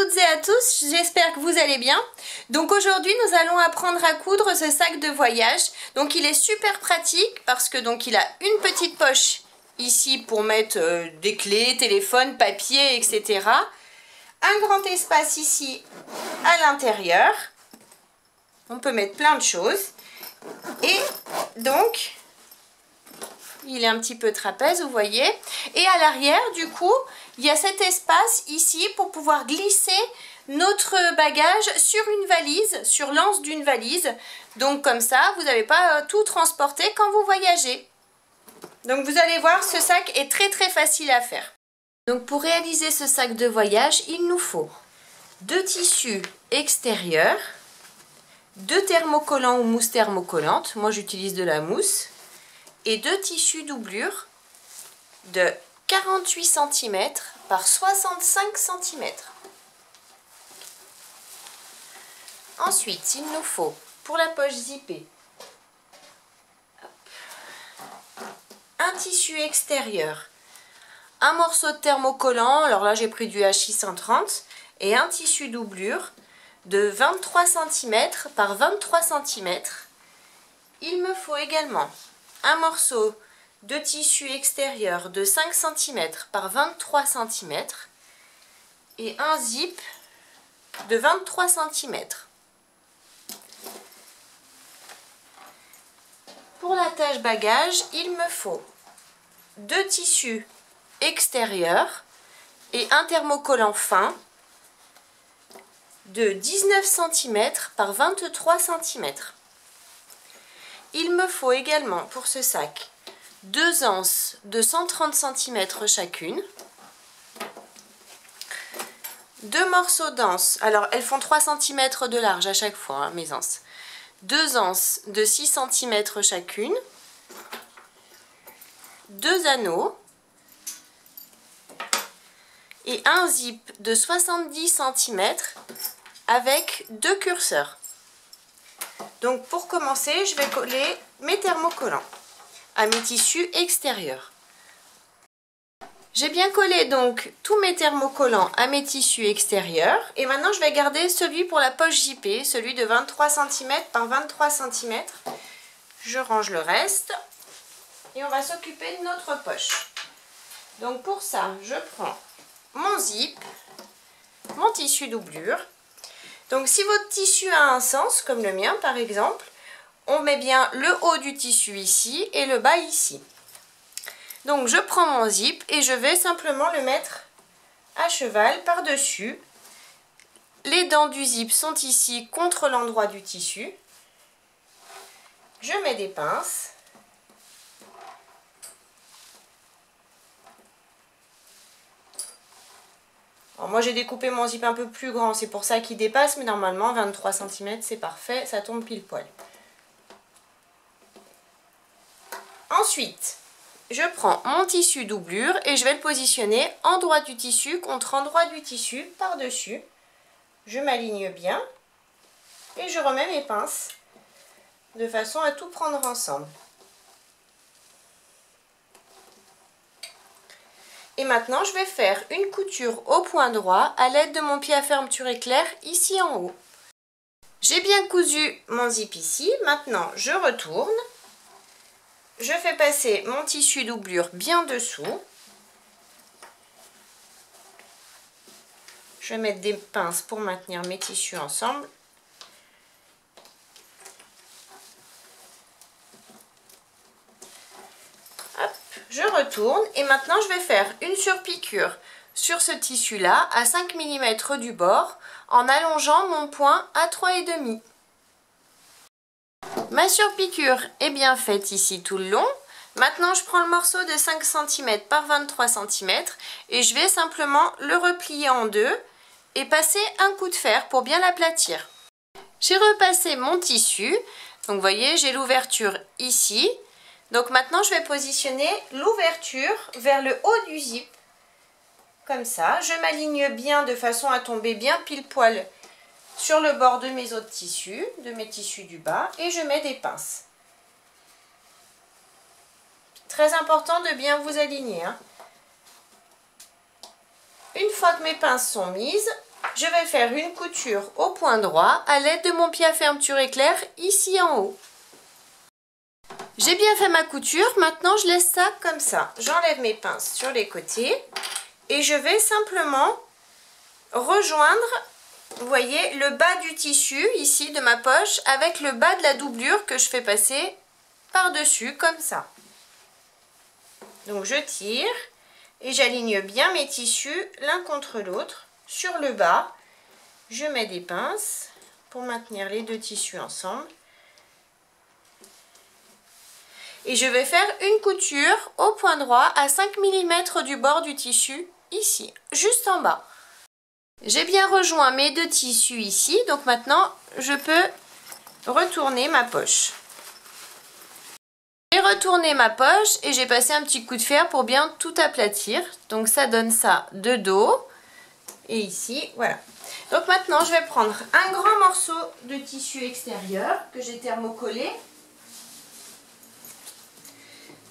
toutes et à tous, j'espère que vous allez bien. Donc aujourd'hui nous allons apprendre à coudre ce sac de voyage. Donc il est super pratique parce que donc il a une petite poche ici pour mettre des clés, téléphone, papier, etc. Un grand espace ici à l'intérieur. On peut mettre plein de choses. Et donc il est un petit peu trapèze, vous voyez. Et à l'arrière, du coup, il y a cet espace ici pour pouvoir glisser notre bagage sur une valise, sur l'anse d'une valise. Donc comme ça, vous n'avez pas tout transporté quand vous voyagez. Donc vous allez voir, ce sac est très facile à faire. Donc pour réaliser ce sac de voyage, il nous faut 2 tissus extérieurs, 2 thermocollants ou mousse thermocollante. Moi j'utilise de la mousse. Et 2 tissus doublure de 48 cm par 65 cm. Ensuite, il nous faut, pour la poche zippée, un tissu extérieur, un morceau de thermocollant, alors là j'ai pris du HI 130, et un tissu doublure de 23 cm par 23 cm. Il me faut également un morceau de tissu extérieur de 5 cm par 23 cm et un zip de 23 cm. Pour la tâche bagage, il me faut 2 tissus extérieurs et un thermocollant fin de 19 cm par 23 cm. Il me faut également pour ce sac 2 anses de 130 cm chacune, 2 morceaux d'anses, alors elles font 3 cm de large à chaque fois, hein, mes anses, 2 anses de 6 cm chacune, 2 anneaux et un zip de 70 cm avec 2 curseurs. Donc pour commencer, je vais coller mes thermocollants à mes tissus extérieurs. J'ai bien collé donc tous mes thermocollants à mes tissus extérieurs. Et maintenant je vais garder celui pour la poche zippée, celui de 23 cm par 23 cm. Je range le reste et on va s'occuper de notre poche. Donc pour ça, je prends mon zip, mon tissu doublure. Donc si votre tissu a un sens, comme le mien par exemple, on met bien le haut du tissu ici et le bas ici. Donc je prends mon zip et je vais simplement le mettre à cheval par-dessus. Les dents du zip sont ici contre l'endroit du tissu. Je mets des pinces. Alors moi j'ai découpé mon zip un peu plus grand, c'est pour ça qu'il dépasse, mais normalement 23 cm c'est parfait, ça tombe pile poil. Ensuite, je prends mon tissu doublure et je vais le positionner endroit du tissu contre endroit du tissu par-dessus. Je m'aligne bien et je remets mes pinces de façon à tout prendre ensemble. Et maintenant, je vais faire une couture au point droit à l'aide de mon pied à fermeture éclair ici en haut. J'ai bien cousu mon zip ici. Maintenant, je retourne. Je fais passer mon tissu doublure bien dessous. Je vais mettre des pinces pour maintenir mes tissus ensemble. Je retourne et maintenant je vais faire une surpiqûre sur ce tissu là à 5 mm du bord en allongeant mon point à 3,5. Ma surpiqûre est bien faite ici tout le long. Maintenant je prends le morceau de 5 cm par 23 cm et je vais simplement le replier en deux et passer un coup de fer pour bien l'aplatir. J'ai repassé mon tissu, donc vous voyez j'ai l'ouverture ici. Donc maintenant je vais positionner l'ouverture vers le haut du zip, comme ça. Je m'aligne bien de façon à tomber bien pile poil sur le bord de mes autres tissus, de mes tissus du bas, et je mets des pinces. Très important de bien vous aligner, hein. Une fois que mes pinces sont mises, je vais faire une couture au point droit à l'aide de mon pied à fermeture éclair ici en haut. J'ai bien fait ma couture, maintenant je laisse ça comme ça. J'enlève mes pinces sur les côtés et je vais simplement rejoindre, vous voyez, le bas du tissu ici de ma poche avec le bas de la doublure que je fais passer par-dessus comme ça. Donc je tire et j'aligne bien mes tissus l'un contre l'autre. Sur le bas, je mets des pinces pour maintenir les deux tissus ensemble. Et je vais faire une couture au point droit à 5 mm du bord du tissu, ici, juste en bas. J'ai bien rejoint mes deux tissus ici, donc maintenant je peux retourner ma poche. J'ai retourné ma poche et j'ai passé un petit coup de fer pour bien tout aplatir. Donc ça donne ça de dos. Et ici, voilà. Donc maintenant je vais prendre un grand morceau de tissu extérieur que j'ai thermocollé.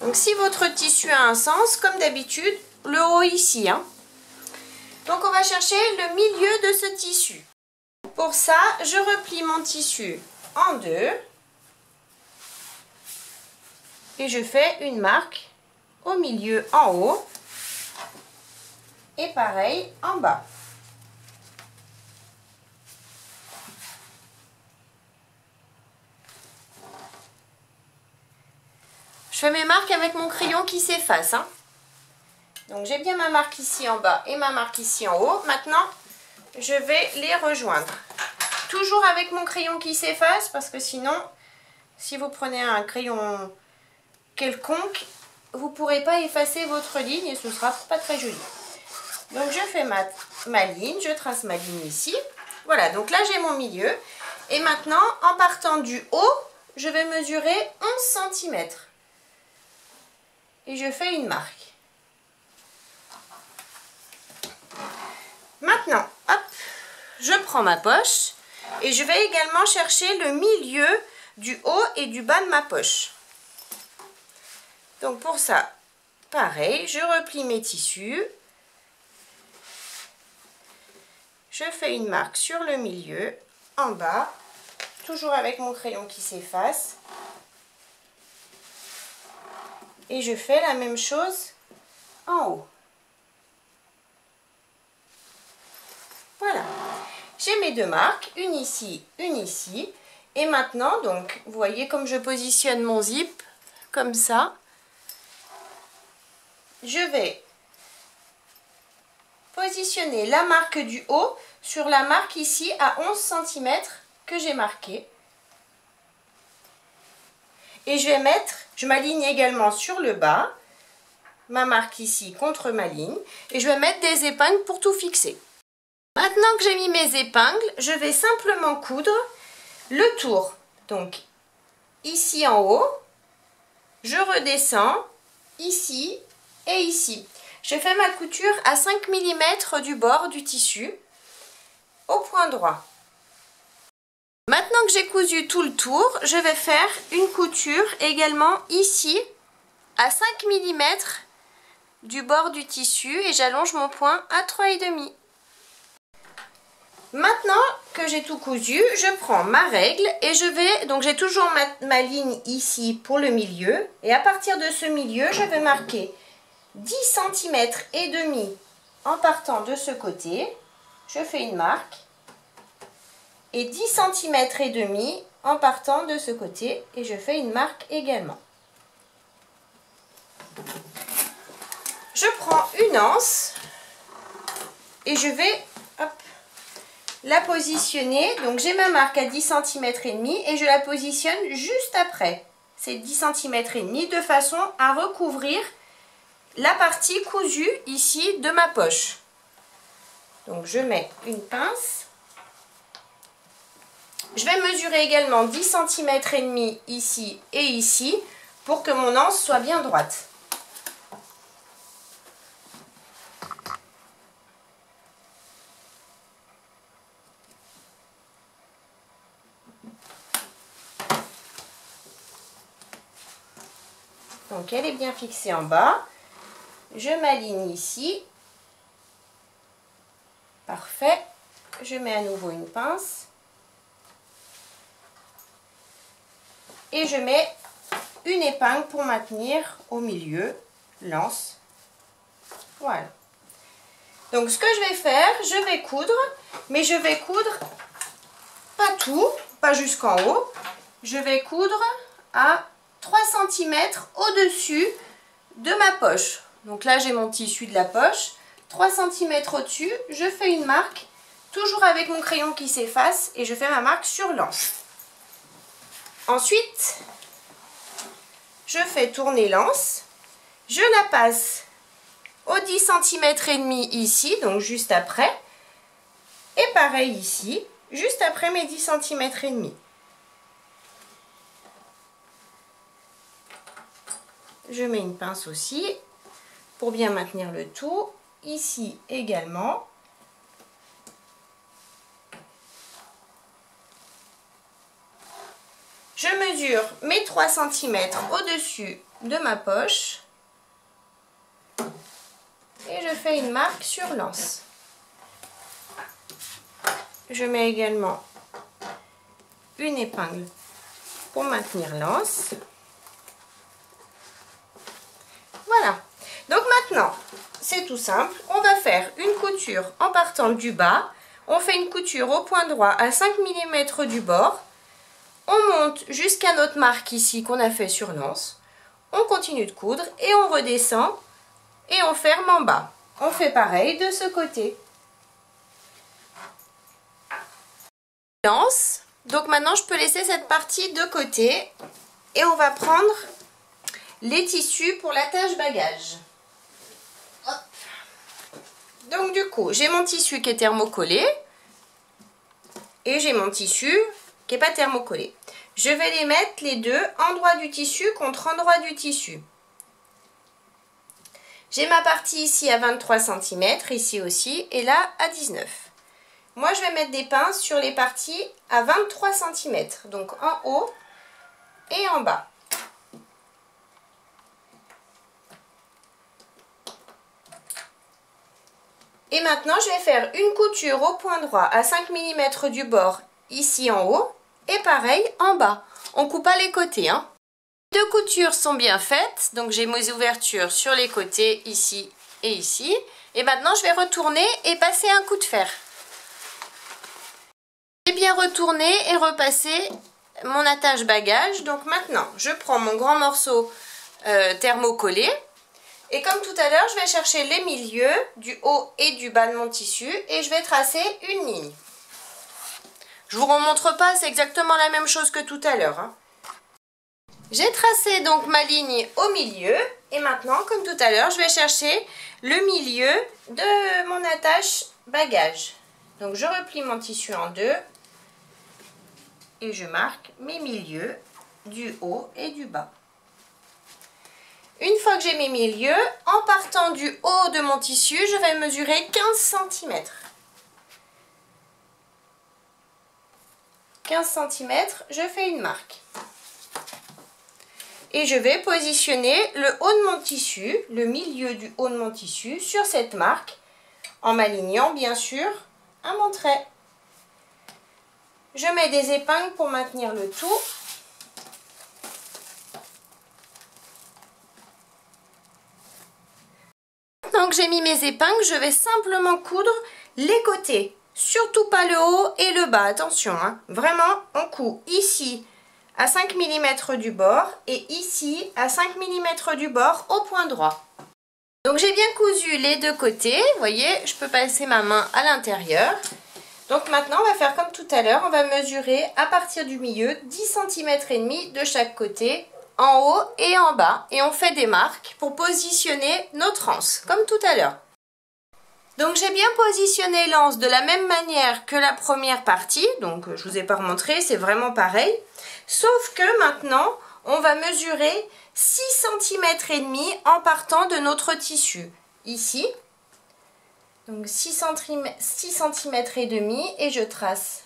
Donc si votre tissu a un sens, comme d'habitude, le haut ici. Donc on va chercher le milieu de ce tissu. Pour ça, je replie mon tissu en deux. Et je fais une marque au milieu en haut. Et pareil en bas. Je fais mes marques avec mon crayon qui s'efface. Donc j'ai bien ma marque ici en bas et ma marque ici en haut. Maintenant, je vais les rejoindre. Toujours avec mon crayon qui s'efface parce que sinon, si vous prenez un crayon quelconque, vous ne pourrez pas effacer votre ligne et ce ne sera pas très joli. Donc je fais ma ligne, je trace ma ligne ici. Voilà, donc là j'ai mon milieu. Et maintenant, en partant du haut, je vais mesurer 11 cm. Et je fais une marque. Maintenant, hop, je prends ma poche et je vais également chercher le milieu du haut et du bas de ma poche. Donc pour ça, pareil, je replie mes tissus. Je fais une marque sur le milieu, en bas, toujours avec mon crayon qui s'efface. Et je fais la même chose en haut. Voilà. J'ai mes deux marques, une ici, une ici. Et maintenant, donc, vous voyez comme je positionne mon zip, comme ça. Je vais positionner la marque du haut sur la marque ici à 11 cm que j'ai marquée. Et je m'aligne également sur le bas, ma marque ici contre ma ligne. Et je vais mettre des épingles pour tout fixer. Maintenant que j'ai mis mes épingles, je vais simplement coudre le tour. Donc ici en haut, je redescends ici et ici. Je fais ma couture à 5 mm du bord du tissu au point droit. Maintenant que j'ai cousu tout le tour, je vais faire une couture également ici à 5 mm du bord du tissu et j'allonge mon point à 3,5. Maintenant que j'ai tout cousu, je prends ma règle et je vais, donc j'ai toujours ma ligne ici pour le milieu et à partir de ce milieu, je vais marquer 10 cm et demi en partant de ce côté. Je fais une marque. Et 10 cm et demi en partant de ce côté et je fais une marque également. Je prends une anse et je vais la positionner. Donc j'ai ma marque à 10 cm et demi et je la positionne juste après ces 10 cm et demi de façon à recouvrir la partie cousue ici de ma poche. Donc je mets une pince. Je vais mesurer également 10 cm et demi ici et ici pour que mon anse soit bien droite. Donc elle est bien fixée en bas. Je m'aligne ici. Parfait. je mets à nouveau une pince. Et je mets une épingle pour maintenir au milieu, lance. Voilà. Donc ce que je vais faire, je vais coudre, mais je vais coudre pas tout, pas jusqu'en haut. Je vais coudre à 3 cm au-dessus de ma poche. Donc là j'ai mon tissu de la poche, 3 cm au-dessus, je fais une marque, toujours avec mon crayon qui s'efface, et je fais ma marque sur l'anse. Ensuite, je fais tourner l'anse, je la passe au 10 cm et demi ici, donc juste après, et pareil ici, juste après mes 10 cm et demi. Je mets une pince aussi pour bien maintenir le tout, ici également. Je mesure mes 3 cm au-dessus de ma poche et je fais une marque sur l'anse. Je mets également une épingle pour maintenir l'anse. Voilà. Donc maintenant, c'est tout simple. On va faire une couture en partant du bas. On fait une couture au point droit à 5 mm du bord. On monte jusqu'à notre marque ici qu'on a fait sur l'anse. On continue de coudre et on redescend et on ferme en bas. On fait pareil de ce côté. Lance. Donc maintenant je peux laisser cette partie de côté et on va prendre les tissus pour l'attache bagage. Hop. Donc du coup j'ai mon tissu qui est thermocollé et j'ai mon tissu qui n'est pas thermocollé. Je vais les mettre les deux, endroit du tissu contre endroit du tissu. J'ai ma partie ici à 23 cm, ici aussi, et là à 19. Moi je vais mettre des pinces sur les parties à 23 cm, donc en haut et en bas. Et maintenant je vais faire une couture au point droit à 5 mm du bord, ici en haut. Et pareil en bas, on coupe pas les côtés. Hein. Les deux coutures sont bien faites, donc j'ai mes ouvertures sur les côtés, ici et ici. Et maintenant je vais retourner et passer un coup de fer. J'ai bien retourné et repassé mon attache bagage. Donc maintenant je prends mon grand morceau thermocollé. Et comme tout à l'heure, je vais chercher les milieux du haut et du bas de mon tissu et je vais tracer une ligne. Je ne vous remontre pas, c'est exactement la même chose que tout à l'heure. Hein. J'ai tracé donc ma ligne au milieu et maintenant, comme tout à l'heure, je vais chercher le milieu de mon attache bagage. Donc je replie mon tissu en deux et je marque mes milieux du haut et du bas. Une fois que j'ai mes milieux, en partant du haut de mon tissu, je vais mesurer 15 cm. 15 cm, je fais une marque. Et je vais positionner le haut de mon tissu, le milieu du haut de mon tissu, sur cette marque, en m'alignant bien sûr à mon trait. Je mets des épingles pour maintenir le tout. Maintenant que j'ai mis mes épingles, je vais simplement coudre les côtés. Surtout pas le haut et le bas, attention, hein. Vraiment on coud ici à 5 mm du bord et ici à 5 mm du bord au point droit. Donc j'ai bien cousu les deux côtés, vous voyez, je peux passer ma main à l'intérieur. Donc maintenant on va faire comme tout à l'heure, on va mesurer à partir du milieu 10 cm et demi de chaque côté, en haut et en bas, et on fait des marques pour positionner notre anse, comme tout à l'heure. Donc j'ai bien positionné l'anse de la même manière que la première partie, donc je vous ai pas remontré, c'est vraiment pareil. Sauf que maintenant, on va mesurer 6 cm et demi en partant de notre tissu. Ici, donc 6 cm et demi et je trace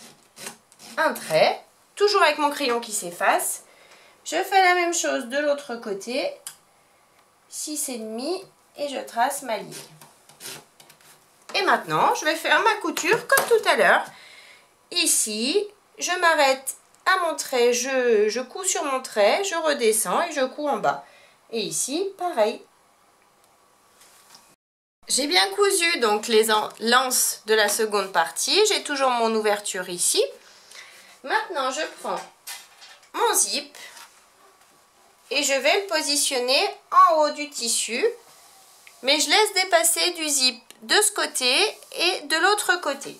un trait, toujours avec mon crayon qui s'efface. Je fais la même chose de l'autre côté, 6,5 et je trace ma ligne. Et maintenant, je vais faire ma couture comme tout à l'heure. Ici, je m'arrête à mon trait, je couds sur mon trait, je redescends et je couds en bas. Et ici, pareil. J'ai bien cousu donc les lances de la seconde partie. J'ai toujours mon ouverture ici. Maintenant, je prends mon zip et je vais le positionner en haut du tissu. Mais je laisse dépasser du zip de ce côté et de l'autre côté.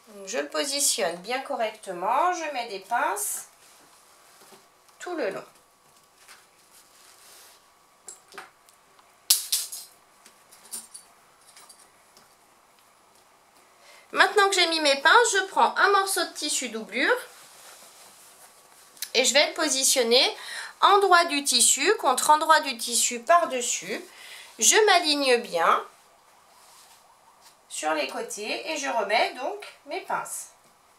Donc, je le positionne bien correctement. Je mets des pinces tout le long. Maintenant que j'ai mis mes pinces, je prends un morceau de tissu doublure et je vais le positionner endroit du tissu contre endroit du tissu par-dessus. Je m'aligne bien sur les côtés et je remets donc mes pinces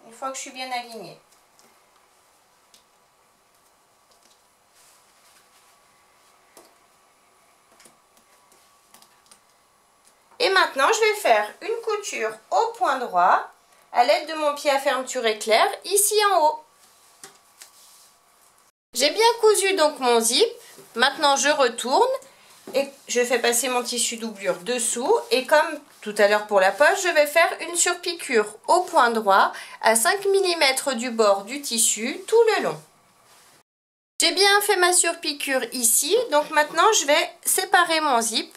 une fois que je suis bien alignée. Et maintenant, je vais faire une couture au point droit à l'aide de mon pied à fermeture éclair ici en haut. J'ai bien cousu donc mon zip. Maintenant, je retourne et je fais passer mon tissu doublure dessous. Et comme tout à l'heure pour la poche, je vais faire une surpiqûre au point droit à 5 mm du bord du tissu tout le long. J'ai bien fait ma surpiqûre ici. Donc maintenant, je vais séparer mon zip.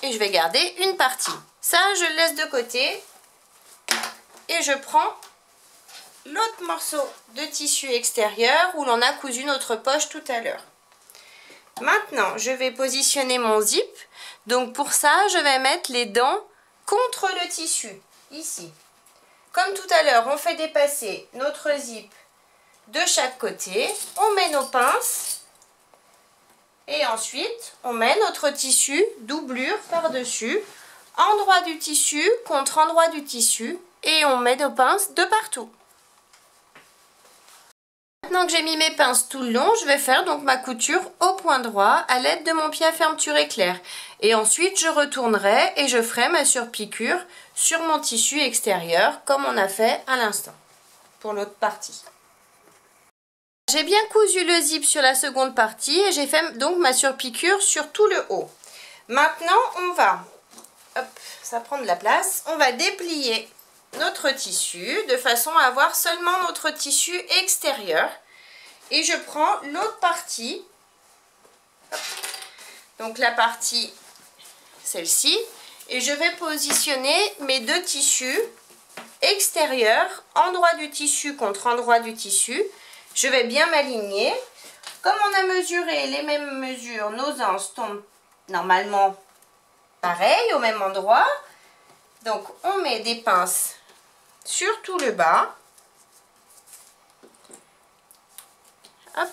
Et je vais garder une partie. Ça, je le laisse de côté. Et je prends l'autre morceau de tissu extérieur où l'on a cousu notre poche tout à l'heure. Maintenant, je vais positionner mon zip. Donc pour ça, je vais mettre les dents contre le tissu, ici. Comme tout à l'heure, on fait dépasser notre zip de chaque côté. On met nos pinces. Et ensuite, on met notre tissu doublure par-dessus, endroit du tissu contre endroit du tissu, et on met nos pinces de partout. Maintenant que j'ai mis mes pinces tout le long, je vais faire donc ma couture au point droit à l'aide de mon pied à fermeture éclair. Et ensuite, je retournerai et je ferai ma surpiqûre sur mon tissu extérieur, comme on a fait à l'instant, pour l'autre partie. J'ai bien cousu le zip sur la seconde partie et j'ai fait donc ma surpiqûre sur tout le haut. Maintenant, on va, hop, ça prend de la place, on va déplier notre tissu de façon à avoir seulement notre tissu extérieur. Et je prends l'autre partie, hop, donc la partie, celle-ci, et je vais positionner mes deux tissus extérieurs, endroit du tissu contre endroit du tissu. Je vais bien m'aligner. Comme on a mesuré les mêmes mesures, nos anses tombent normalement pareil, au même endroit. Donc, on met des pinces sur tout le bas. Hop.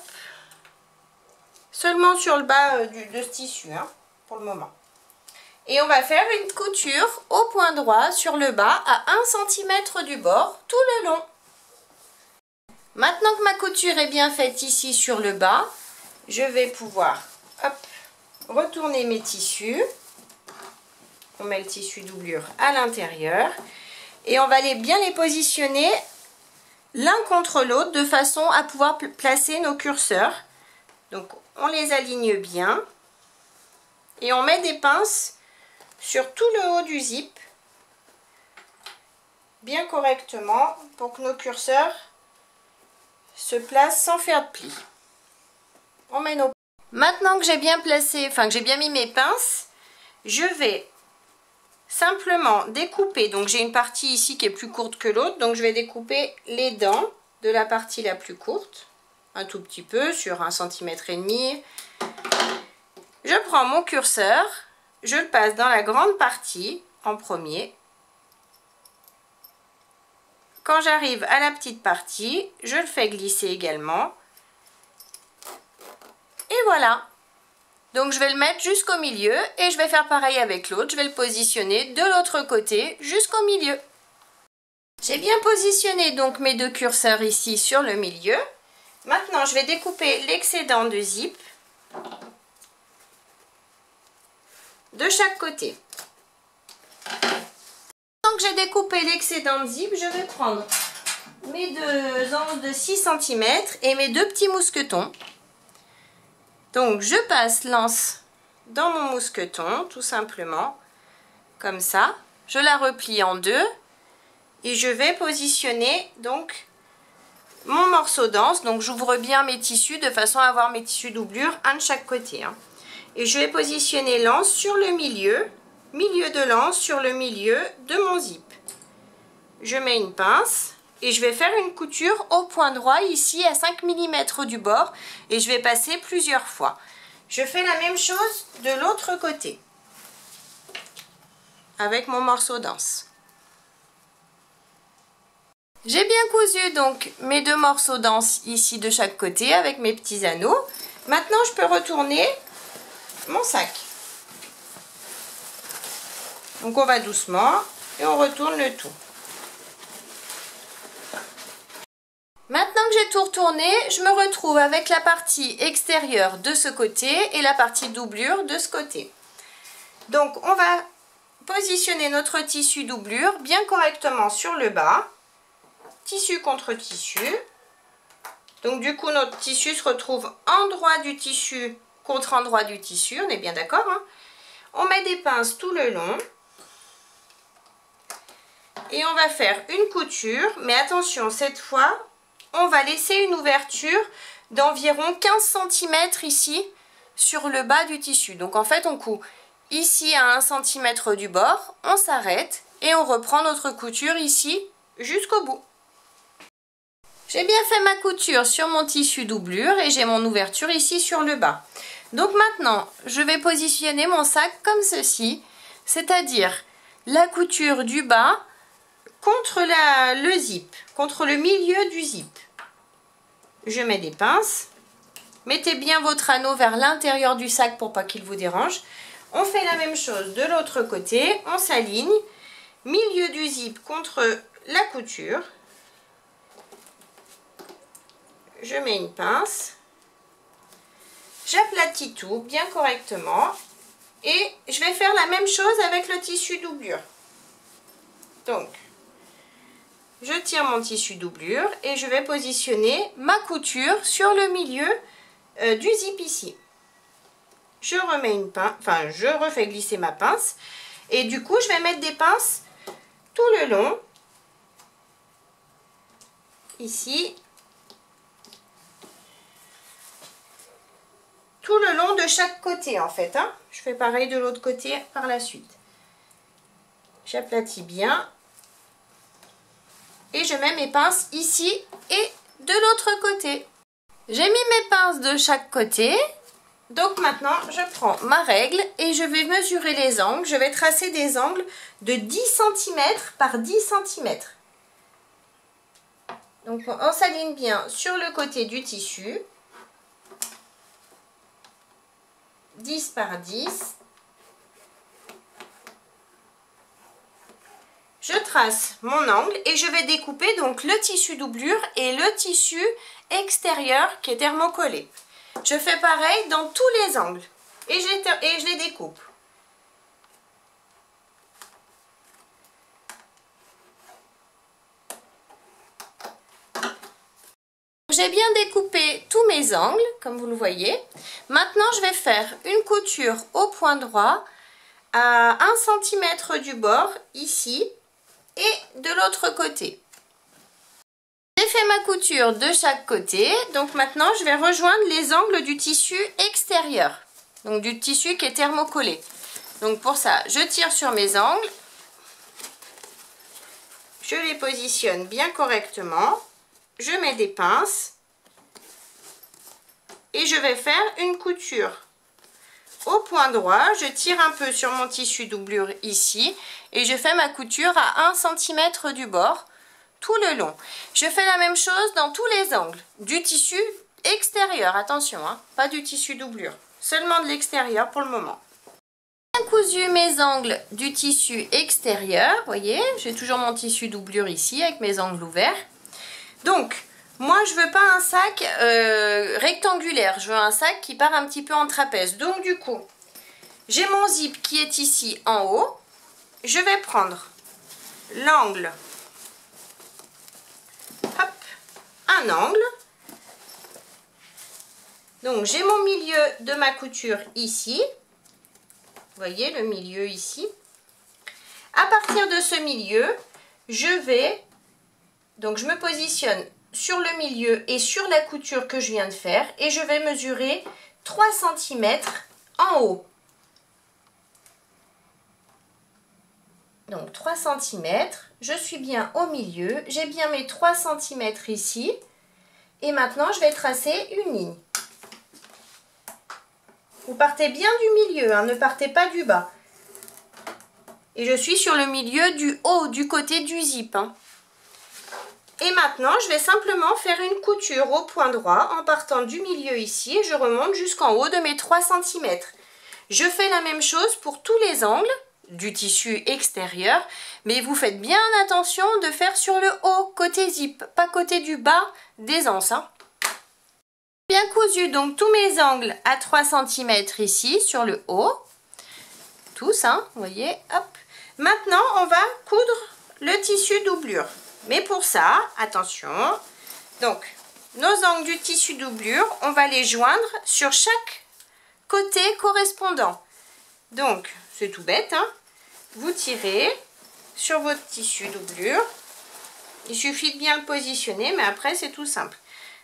Seulement sur le bas de ce tissu, hein, pour le moment. Et on va faire une couture au point droit sur le bas à 1 cm du bord tout le long. Maintenant que ma couture est bien faite ici sur le bas, je vais pouvoir hop, retourner mes tissus. On met le tissu doublure à l'intérieur et on va bien les positionner l'un contre l'autre de façon à pouvoir placer nos curseurs. Donc on les aligne bien et on met des pinces sur tout le haut du zip bien correctement pour que nos curseurs se place sans faire de plis. On met nos... Maintenant que j'ai bien placé, que j'ai bien mis mes pinces, je vais simplement découper. Donc j'ai une partie ici qui est plus courte que l'autre, donc je vais découper les dents de la partie la plus courte, un tout petit peu, sur 1,5 cm. Je prends mon curseur, je le passe dans la grande partie en premier. Quand j'arrive à la petite partie, je le fais glisser également. Et voilà. Donc je vais le mettre jusqu'au milieu et je vais faire pareil avec l'autre. Je vais le positionner de l'autre côté jusqu'au milieu. J'ai bien positionné donc mes deux curseurs ici sur le milieu. Maintenant, je vais découper l'excédent de zip. de chaque côté. Tant que j'ai découpé l'excédent de zip, je vais prendre mes deux anses de 6 cm et mes deux petits mousquetons. Donc je passe l'anse dans mon mousqueton, tout simplement, comme ça. Je la replie en deux et je vais positionner donc mon morceau d'anse. Donc j'ouvre bien mes tissus de façon à avoir mes tissus doublure, un de chaque côté. Et je vais positionner l'anse sur le milieu de l'anse sur le milieu de mon zip. Je mets une pince et je vais faire une couture au point droit ici à 5 mm du bord et je vais passer plusieurs fois. Je fais la même chose de l'autre côté avec mon morceau d'anse. J'ai bien cousu donc mes deux morceaux d'anse ici de chaque côté avec mes petits anneaux. Maintenant je peux retourner mon sac. Donc on va doucement et on retourne le tout. Maintenant que j'ai tout retourné, je me retrouve avec la partie extérieure de ce côté et la partie doublure de ce côté. Donc on va positionner notre tissu doublure bien correctement sur le bas, tissu contre tissu. Donc du coup notre tissu se retrouve endroit du tissu contre endroit du tissu, on est bien d'accord, hein? On met des pinces tout le long. Et on va faire une couture, mais attention, cette fois, on va laisser une ouverture d'environ 15 cm ici, sur le bas du tissu. Donc en fait, on coud ici à 1 cm du bord, on s'arrête et on reprend notre couture ici jusqu'au bout. J'ai bien fait ma couture sur mon tissu doublure et j'ai mon ouverture ici sur le bas. Donc maintenant, je vais positionner mon sac comme ceci, c'est-à-dire la couture du bas contre le zip, contre le milieu du zip. Je mets des pinces. Mettez bien votre anneau vers l'intérieur du sac pour pas qu'il vous dérange. On fait la même chose de l'autre côté. On s'aligne. Milieu du zip contre la couture. Je mets une pince. J'aplatis tout bien correctement. Et je vais faire la même chose avec le tissu doublure. Donc, je tire mon tissu doublure et je vais positionner ma couture sur le milieu du zip ici. Je remets une pince, enfin je refais glisser ma pince et du coup je vais mettre des pinces tout le long, ici, tout le long de chaque côté en fait, hein. Je fais pareil de l'autre côté par la suite. J'aplatis bien. Et je mets mes pinces ici et de l'autre côté. J'ai mis mes pinces de chaque côté. Donc maintenant, je prends ma règle et je vais mesurer les angles. Je vais tracer des angles de 10 cm par 10 cm. Donc on s'aligne bien sur le côté du tissu. 10 par 10. Je trace mon angle et je vais découper donc le tissu doublure et le tissu extérieur qui est thermocollé. Je fais pareil dans tous les angles et je les découpe. J'ai bien découpé tous mes angles, comme vous le voyez. Maintenant, je vais faire une couture au point droit à 1 cm du bord, ici, et de l'autre côté. J'ai fait ma couture de chaque côté, donc maintenant je vais rejoindre les angles du tissu extérieur, donc du tissu qui est thermocollé. Donc pour ça, je tire sur mes angles, je les positionne bien correctement, je mets des pinces et je vais faire une couture au point droit. Je tire un peu sur mon tissu doublure ici et je fais ma couture à 1 cm du bord tout le long. Je fais la même chose dans tous les angles du tissu extérieur, attention, hein, pas du tissu doublure, seulement de l'extérieur pour le moment. J'ai cousu mes angles du tissu extérieur, vous voyez, j'ai toujours mon tissu doublure ici avec mes angles ouverts. Donc, moi je veux pas un sac rectangulaire, je veux un sac qui part un petit peu en trapèze. Donc du coup, J'ai mon zip qui est ici en haut. Je vais prendre l'angle, hop, un angle. Donc j'ai mon milieu de ma couture ici. Vous voyez le milieu ici. À partir de ce milieu, je me positionne sur le milieu et sur la couture que je viens de faire et je vais mesurer 3 cm en haut. Donc 3 cm, je suis bien au milieu, j'ai bien mes 3 cm ici et maintenant je vais tracer une ligne. Vous partez bien du milieu, hein, ne partez pas du bas. Et je suis sur le milieu du haut, du côté du zip. Hein. Et maintenant, je vais simplement faire une couture au point droit en partant du milieu ici et je remonte jusqu'en haut de mes 3 cm. Je fais la même chose pour tous les angles du tissu extérieur, mais vous faites bien attention de faire sur le haut, côté zip, pas côté du bas des anses. Hein. Bien cousu, donc tous mes angles à 3 cm ici sur le haut. Tous, hein, vous voyez, hop. Maintenant, on va coudre le tissu doublure. Mais pour ça, attention, donc nos angles du tissu doublure, on va les joindre sur chaque côté correspondant. Donc, c'est tout bête, hein. Vous tirez sur votre tissu doublure. Il suffit de bien le positionner, mais après, c'est tout simple.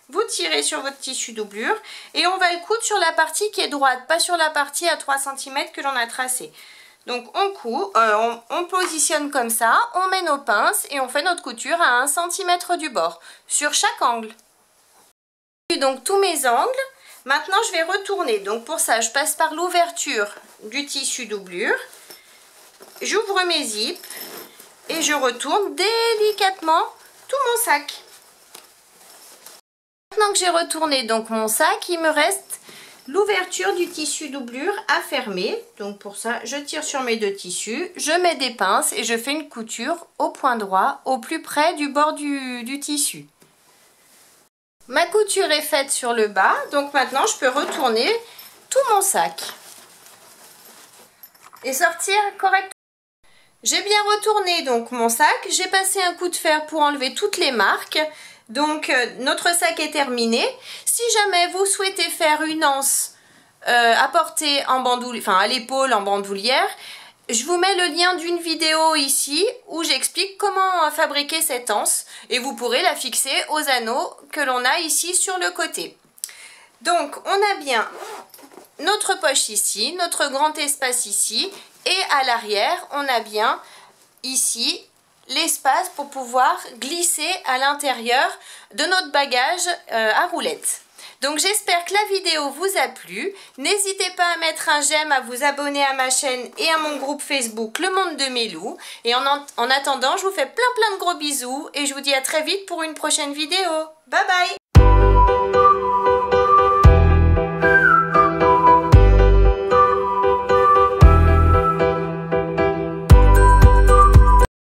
Vous tirez sur votre tissu doublure et on va le coudre sur la partie qui est droite, pas sur la partie à 3 cm que l'on a tracée. Donc on positionne comme ça, on met nos pinces et on fait notre couture à 1 cm du bord sur chaque angle. Donc tous mes angles, maintenant je vais retourner. Donc pour ça je passe par l'ouverture du tissu doublure, j'ouvre mes zips et je retourne délicatement tout mon sac. Maintenant que j'ai retourné donc mon sac, il me reste l'ouverture du tissu doublure à fermer. Donc pour ça, je tire sur mes deux tissus, je mets des pinces et je fais une couture au point droit, au plus près du bord du tissu. Ma couture est faite sur le bas, donc maintenant je peux retourner tout mon sac et sortir correctement. J'ai bien retourné donc mon sac, j'ai passé un coup de fer pour enlever toutes les marques. Donc notre sac est terminé. Si jamais vous souhaitez faire une anse à porter en bandoulière, enfin à l'épaule en bandoulière, je vous mets le lien d'une vidéo ici où j'explique comment fabriquer cette anse et vous pourrez la fixer aux anneaux que l'on a ici sur le côté. Donc on a bien notre poche ici, notre grand espace ici et à l'arrière on a bien ici l'espace pour pouvoir glisser à l'intérieur de notre bagage à roulettes. Donc j'espère que la vidéo vous a plu. N'hésitez pas à mettre un j'aime, à vous abonner à ma chaîne et à mon groupe Facebook Le Monde de Mélou. Et en attendant, je vous fais plein de gros bisous et je vous dis à très vite pour une prochaine vidéo. Bye bye!